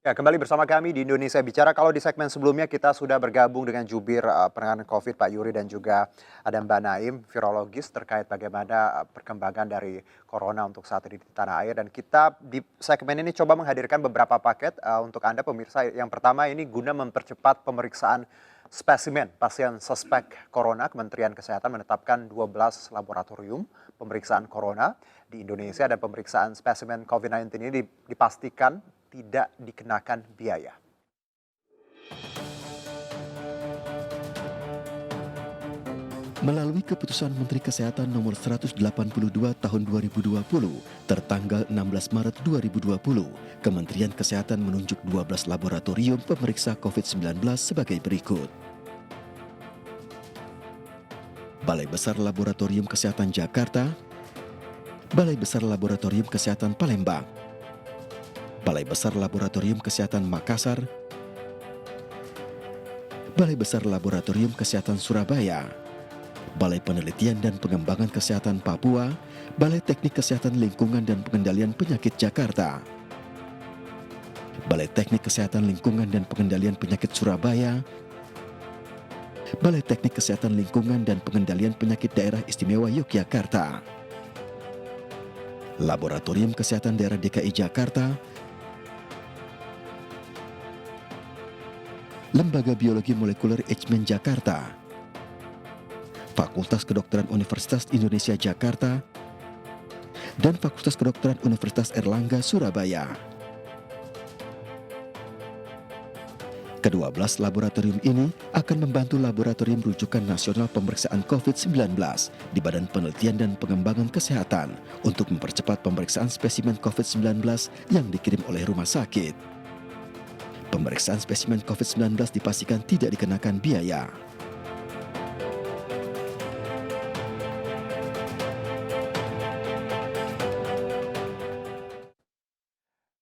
Ya, kembali bersama kami di Indonesia Bicara. Kalau di segmen sebelumnya kita sudah bergabung dengan jubir penanganan COVID Pak Yuri dan juga ada Mbak Naim, virologis terkait bagaimana perkembangan dari corona untuk saat ini di tanah air. Dan kita di segmen ini coba menghadirkan beberapa paket untuk Anda pemirsa. Yang pertama ini guna mempercepat pemeriksaan spesimen pasien suspek corona. Kementerian Kesehatan menetapkan 12 laboratorium pemeriksaan corona di Indonesia dan pemeriksaan spesimen COVID-19 ini dipastikan tidak dikenakan biaya. Melalui keputusan Menteri Kesehatan nomor 182 tahun 2020 tertanggal 16 Maret 2020, Kementerian Kesehatan menunjuk 12 laboratorium pemeriksa COVID-19 sebagai berikut. Balai Besar Laboratorium Kesehatan Jakarta, Balai Besar Laboratorium Kesehatan Palembang, Balai Besar Laboratorium Kesehatan Makassar, Balai Besar Laboratorium Kesehatan Surabaya, Balai Penelitian dan Pengembangan Kesehatan Papua, Balai Teknik Kesehatan Lingkungan dan Pengendalian Penyakit Jakarta, Balai Teknik Kesehatan Lingkungan dan Pengendalian Penyakit Surabaya, Balai Teknik Kesehatan Lingkungan dan Pengendalian Penyakit Daerah Istimewa Yogyakarta, Laboratorium Kesehatan Daerah DKI Jakarta, Lembaga Biologi Molekuler Eijkman Jakarta, Fakultas Kedokteran Universitas Indonesia Jakarta, dan Fakultas Kedokteran Universitas Erlangga Surabaya. Kedua belas laboratorium ini akan membantu Laboratorium Rujukan Nasional Pemeriksaan COVID-19 di Badan Penelitian dan Pengembangan Kesehatan untuk mempercepat pemeriksaan spesimen COVID-19 yang dikirim oleh rumah sakit. Pemeriksaan spesimen COVID-19 dipastikan tidak dikenakan biaya.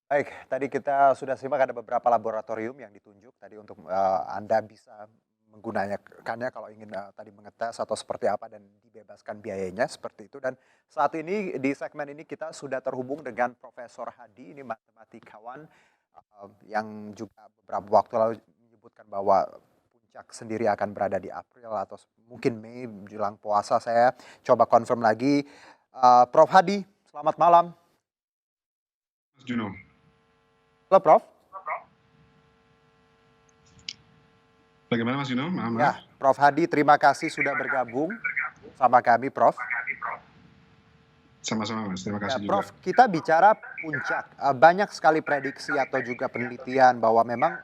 Baik, tadi kita sudah simak ada beberapa laboratorium yang ditunjuk tadi untuk Anda bisa menggunakannya kalau ingin tadi mengetes atau seperti apa dan dibebaskan biayanya seperti itu. Dan saat ini di segmen ini kita sudah terhubung dengan Profesor Hadi, ini matematikawan yang juga beberapa waktu lalu menyebutkan bahwa puncak sendiri akan berada di April atau mungkin Mei menjelang puasa. Saya coba confirm lagi. Prof Hadi, selamat malam. Mas Juno. Halo Prof. Bagaimana Mas Juno? Ya, Prof Hadi, terima kasih sudah bergabung sama kami, Prof. Sama-sama Mas, terima kasih Ya, Prof, juga. kita bicara puncak. Banyak sekali prediksi atau juga penelitian bahwa memang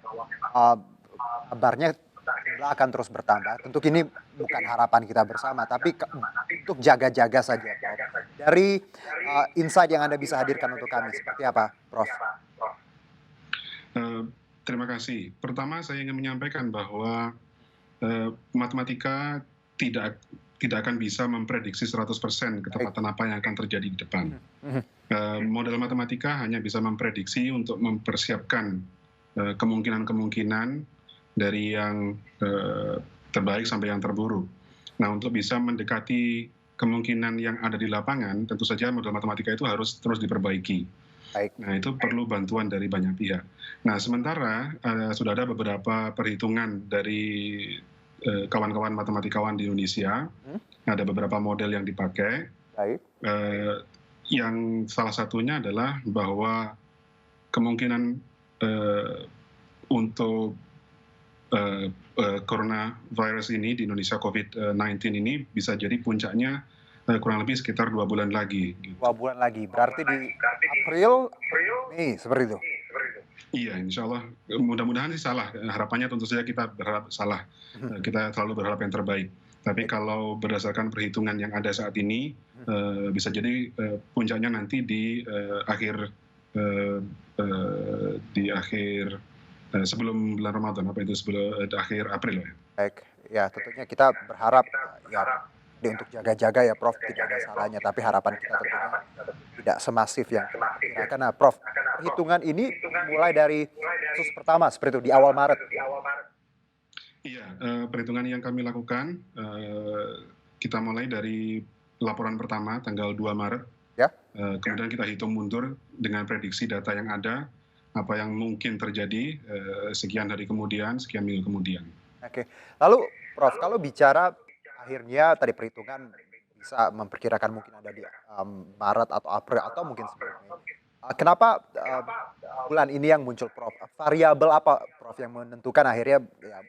kabarnya jumlah akan terus bertambah. Tentu ini bukan harapan kita bersama, tapi untuk jaga-jaga saja, Prof. Dari insight yang Anda bisa hadirkan untuk kami, seperti apa, Prof? Terima kasih. Pertama saya ingin menyampaikan bahwa matematika tidak akan bisa memprediksi 100% ketepatan apa yang akan terjadi di depan. Model matematika hanya bisa memprediksi untuk mempersiapkan kemungkinan-kemungkinan dari yang terbaik sampai yang terburuk. Nah, untuk bisa mendekati kemungkinan yang ada di lapangan, tentu saja model matematika itu harus terus diperbaiki. Baik. Nah, itu perlu bantuan dari banyak pihak. Nah, sementara sudah ada beberapa perhitungan dari kawan-kawan matematikawan di Indonesia. Ada beberapa model yang dipakai. Baik. Yang salah satunya adalah bahwa kemungkinan untuk coronavirus ini di Indonesia COVID-19 ini bisa jadi puncaknya kurang lebih sekitar 2 bulan lagi. 2 bulan lagi, berarti di April, Mei, seperti itu? Iya, insya Allah. Mudah-mudahan sih salah. Harapannya tentu saja kita berharap salah. Kita selalu berharap yang terbaik. Tapi kalau berdasarkan perhitungan yang ada saat ini, bisa jadi puncaknya nanti di akhir sebelum bulan Ramadan, sebelum akhir April ya. Baik, ya tentunya kita berharap ya untuk jaga-jaga ya Prof, tidak ada salahnya. Tapi harapan kita tentunya tidak semasif yang kita perkirakan. Nah Prof, perhitungan ini mulai dari kasus pertama seperti itu di awal Maret. Iya, perhitungan yang kami lakukan, kita mulai dari laporan pertama tanggal 2 Maret. Ya. Kemudian kita hitung mundur dengan prediksi data yang ada apa yang mungkin terjadi sekian hari kemudian, sekian minggu kemudian. Oke. Lalu Prof, kalau bicara akhirnya tadi perhitungan bisa memperkirakan mungkin ada di, Maret atau April atau mungkin sebelumnya. Kenapa, bulan ini yang muncul Prof? Variabel apa Prof yang menentukan akhirnya ya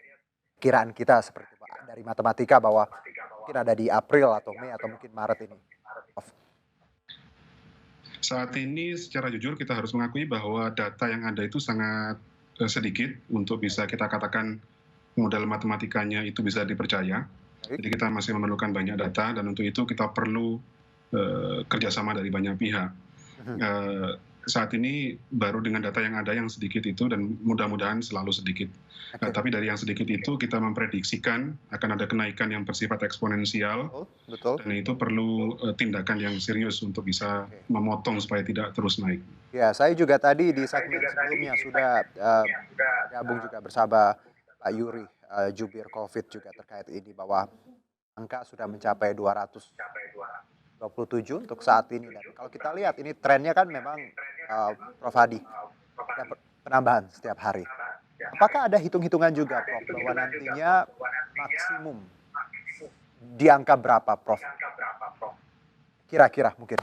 kiraan kita seperti itu Pak, dari matematika bahwa mungkin ada di April atau Mei atau mungkin Maret ini, Prof? Saat ini secara jujur kita harus mengakui bahwa data yang ada itu sangat sedikit untuk bisa kita katakan model matematikanya itu bisa dipercaya. Baik. Jadi kita masih memerlukan banyak data dan untuk itu kita perlu kerjasama dari banyak pihak. Mhm. Saat ini baru dengan data yang ada yang sedikit itu dan mudah-mudahan selalu sedikit. Oke. Tapi dari yang sedikit itu kita memprediksikan akan ada kenaikan yang bersifat eksponensial Betul betul. dan itu perlu tindakan yang serius untuk bisa Oke. memotong supaya tidak terus naik. Ya, saya juga tadi di segmen sebelumnya sudah, bergabung juga bersama Pak Yuri, jubir Covid juga terkait ini bahwa angka sudah mencapai 227 untuk saat ini dan kalau kita lihat ini trennya kan memang, Prof Hadi, ada penambahan setiap hari. Apakah ada hitung-hitungan juga Prof bahwa nantinya maksimum di angka berapa Prof? Kira-kira mungkin?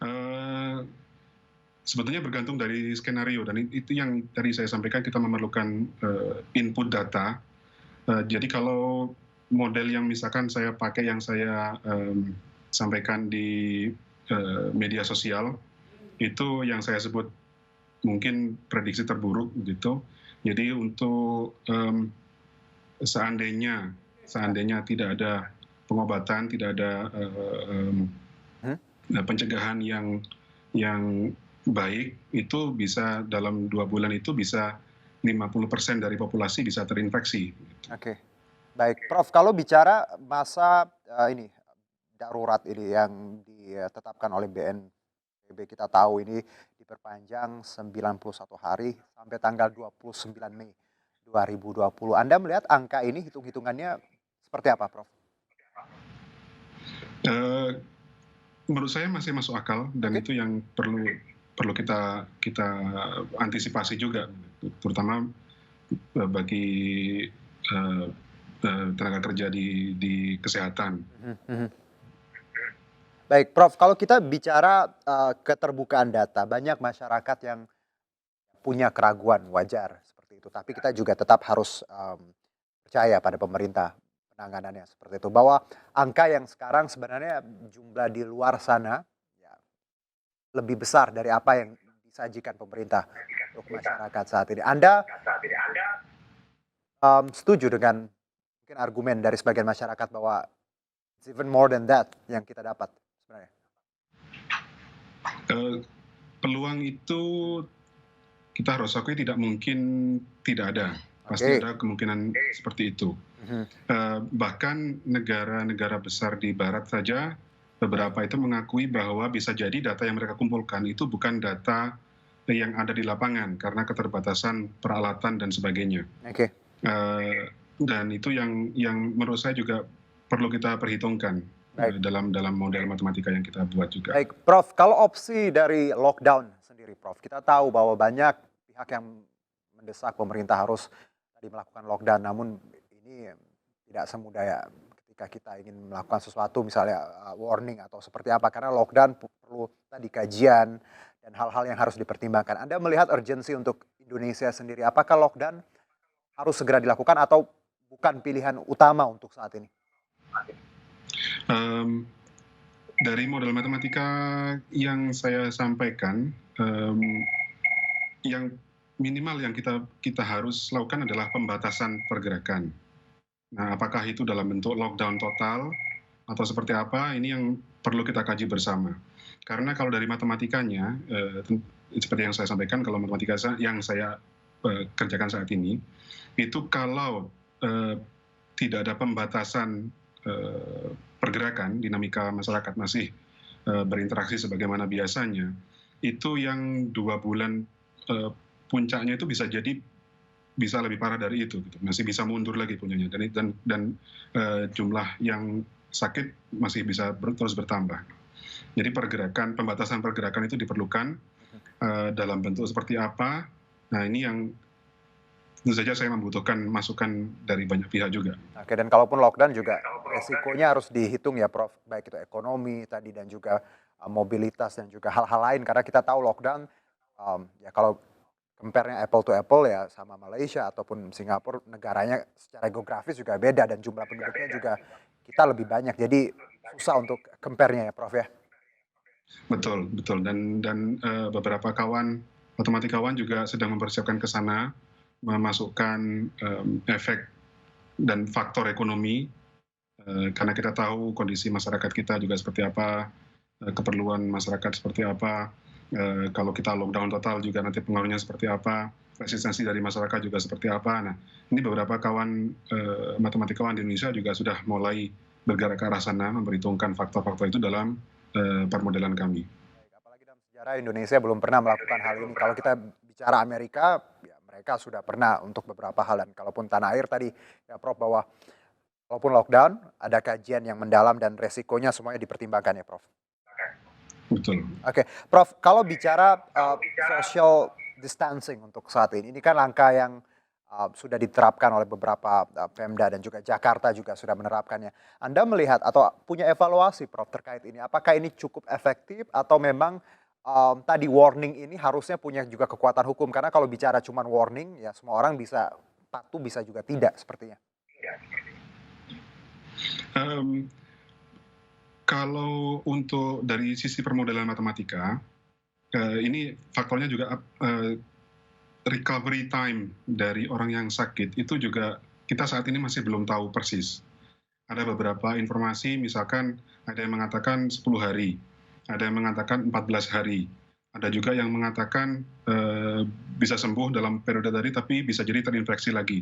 Eh, Sebetulnya bergantung dari skenario dan itu yang tadi saya sampaikan kita memerlukan input data. Jadi kalau model yang misalkan saya pakai yang saya sampaikan di media sosial itu yang saya sebut mungkin prediksi terburuk gitu. Jadi untuk seandainya tidak ada pengobatan, tidak ada pencegahan yang baik, itu bisa dalam 2 bulan itu bisa 50% dari populasi bisa terinfeksi. Oke. Baik, Prof, kalau bicara masa, ini, darurat ini yang ditetapkan oleh BNPB, kita tahu ini diperpanjang 91 hari sampai tanggal 29 Mei 2020. Anda melihat angka ini hitung-hitungannya seperti apa, Prof? Eh, Menurut saya masih masuk akal dan Oke. itu yang perlu kita antisipasi juga, terutama bagi eh, tenaga kerja di kesehatan. Mhm mhm. Baik, Prof, kalau kita bicara, keterbukaan data, banyak masyarakat yang punya keraguan, wajar seperti itu. Tapi kita juga tetap harus, percaya pada pemerintah penanganannya seperti itu. Bahwa angka yang sekarang sebenarnya jumlah di luar sana, ya lebih besar dari apa yang disajikan pemerintah untuk masyarakat saat ini. Anda, setuju dengan mungkin argumen dari sebagian masyarakat bahwa it's even more than that yang kita dapat sebenarnya? Peluang itu kita harus akui tidak mungkin tidak ada. Pasti Oke. ada kemungkinan seperti itu. Mhm. Bahkan negara-negara besar di barat saja, beberapa itu mengakui bahwa bisa jadi data yang mereka kumpulkan itu bukan data yang ada di lapangan karena keterbatasan peralatan dan sebagainya. Oke. Dan itu yang menurut saya juga perlu kita perhitungkan Baik. dalam model matematika yang kita buat juga. Baik, Prof, kalau opsi dari lockdown sendiri, Prof, kita tahu bahwa banyak pihak yang mendesak pemerintah harus tadi melakukan lockdown, namun ini tidak semudah ya ketika kita ingin melakukan sesuatu misalnya warning atau seperti apa, karena lockdown perlu tadi kajian dan hal-hal yang harus dipertimbangkan. Anda melihat urgensi untuk Indonesia sendiri, apakah lockdown harus segera dilakukan atau bukan pilihan utama untuk saat ini? Dari model matematika yang saya sampaikan, yang minimal yang kita harus lakukan adalah pembatasan pergerakan. Nah, apakah itu dalam bentuk lockdown total atau seperti apa? Ini yang perlu kita kaji bersama. Karena kalau dari matematikanya, seperti yang saya sampaikan, kalau matematika yang saya kerjakan saat ini, itu kalau tidak ada pembatasan pergerakan, dinamika masyarakat masih berinteraksi sebagaimana biasanya, itu yang 2 bulan puncaknya itu bisa lebih parah dari itu, gitu. Masih bisa mundur lagi puncaknya dan jumlah yang sakit masih bisa terus bertambah. Jadi pembatasan pergerakan itu diperlukan dalam bentuk seperti apa. Nah ini yang tentu saja saya membutuhkan masukan dari banyak pihak juga. Oke, dan kalaupun lockdown juga resikonya harus dihitung ya Prof, baik itu ekonomi tadi dan juga mobilitas dan juga hal-hal lain karena kita tahu lockdown ya kalau compare-nya apple to apple ya sama Malaysia ataupun Singapura negaranya secara geografis juga beda dan jumlah penduduknya juga kita lebih banyak. Jadi susah untuk compare-nya ya Prof ya. Betul, betul. Dan beberapa matematikawan juga sedang mempersiapkan ke sana, memasukkan efek dan faktor ekonomi, karena kita tahu kondisi masyarakat kita juga seperti apa, keperluan masyarakat seperti apa, kalau kita lockdown total juga nanti pengaruhnya seperti apa, resistensi dari masyarakat juga seperti apa. Nah, ini beberapa kawan matematikawan di Indonesia juga sudah mulai bergerak ke arah sana, memperhitungkan faktor-faktor itu dalam permodelan kami. Baik, apalagi dalam sejarah Indonesia belum pernah melakukan hal ini. Kalau kita bicara Amerika, ya mereka sudah pernah untuk beberapa hal. Dan kalaupun tanah air tadi, ya Prof, bahwa walaupun lockdown, ada kajian yang mendalam dan resikonya semuanya dipertimbangkan ya Prof. Betul. Oke, Prof, kalau bicara social distancing untuk saat ini kan langkah yang sudah diterapkan oleh beberapa Pemda dan juga Jakarta juga sudah menerapkannya. Anda melihat atau punya evaluasi Prof terkait ini, apakah ini cukup efektif atau memang tadi warning ini harusnya punya juga kekuatan hukum? Karena kalau bicara cuma warning, ya semua orang bisa patuh, bisa juga tidak sepertinya. Kalau untuk dari sisi permodelan matematika, ini faktornya juga recovery time dari orang yang sakit itu juga kita saat ini masih belum tahu persis. Ada beberapa informasi, misalkan ada yang mengatakan 10 hari, ada yang mengatakan 14 hari, ada juga yang mengatakan bisa sembuh dalam periode tadi tapi bisa jadi terinfeksi lagi.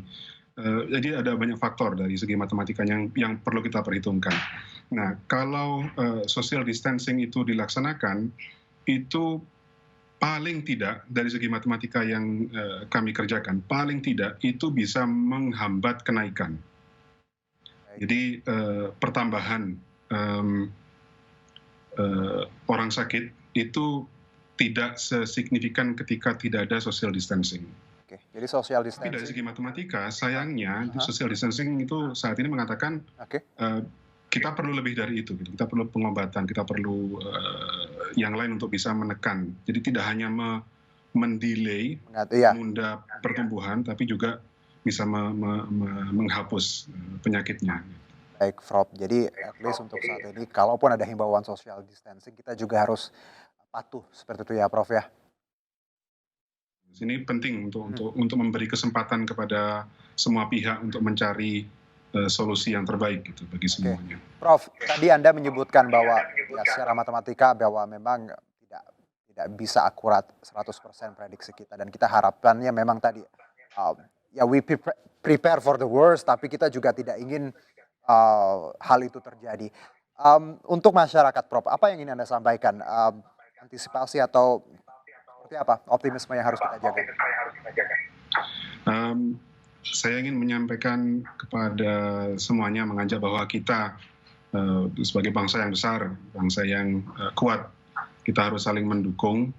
Jadi ada banyak faktor dari segi matematika yang perlu kita perhitungkan. Nah, kalau social distancing itu dilaksanakan, itu paling tidak dari segi matematika yang kami kerjakan, paling tidak itu bisa menghambat kenaikan. Jadi pertambahan orang sakit itu tidak sesignifikan ketika tidak ada social distancing. Oke, jadi social Tapi dari distancing. segi matematika, sayangnya social distancing itu saat ini mengatakan kita perlu lebih dari itu. Kita perlu pengobatan, kita perlu yang lain untuk bisa menekan. Jadi tidak hanya mendelay, menunda pertumbuhan, tapi juga bisa menghapus penyakitnya. Baik, Prof. Jadi at least untuk saat ini, kalaupun ada himbauan social distancing, kita juga harus patuh seperti itu ya, Prof ya. Ini penting untuk memberi kesempatan kepada semua pihak untuk mencari solusi yang terbaik gitu bagi semuanya. Prof, tadi Anda menyebutkan bahwa ya secara matematika bahwa memang tidak bisa akurat 100% prediksi kita dan kita harapannya memang tadi ya we prepare for the worst tapi kita juga tidak ingin hal itu terjadi. Untuk masyarakat Prof, apa yang ingin Anda sampaikan? Antisipasi atau seperti apa optimisme yang harus kita jaga? Saya ingin menyampaikan kepada semuanya, mengajak bahwa kita sebagai bangsa yang besar, bangsa yang kuat, kita harus saling mendukung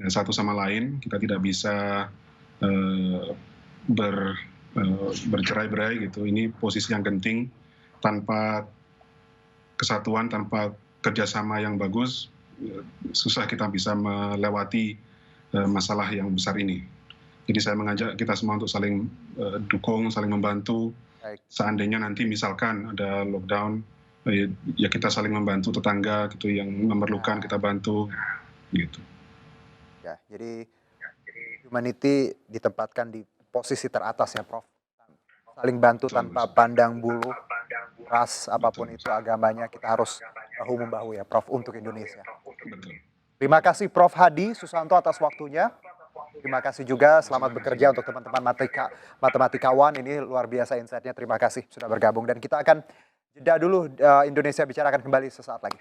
satu sama lain. Kita tidak bisa bercerai-berai gitu. Ini posisi yang genting. Tanpa kesatuan, tanpa kerjasama yang bagus, susah kita bisa melewati masalah yang besar ini. Jadi saya mengajak kita semua untuk saling dukung, saling membantu. Seandainya nanti misalkan ada lockdown, ya kita saling membantu tetangga gitu yang memerlukan kita bantu gitu. Ya, jadi humanity ditempatkan di posisi teratas ya, Prof. Saling bantu tanpa pandang bulu, ras apapun itu agamanya, kita harus bahu-membahu ya, Prof, untuk Indonesia. Betul. Terima kasih Prof Hadi Susanto atas waktunya. Terima kasih juga, selamat bekerja untuk teman-teman matematikawan. Ini luar biasa insight-nya, terima kasih sudah bergabung. Dan kita akan jeda dulu, Indonesia Bicara akan kembali sesaat lagi.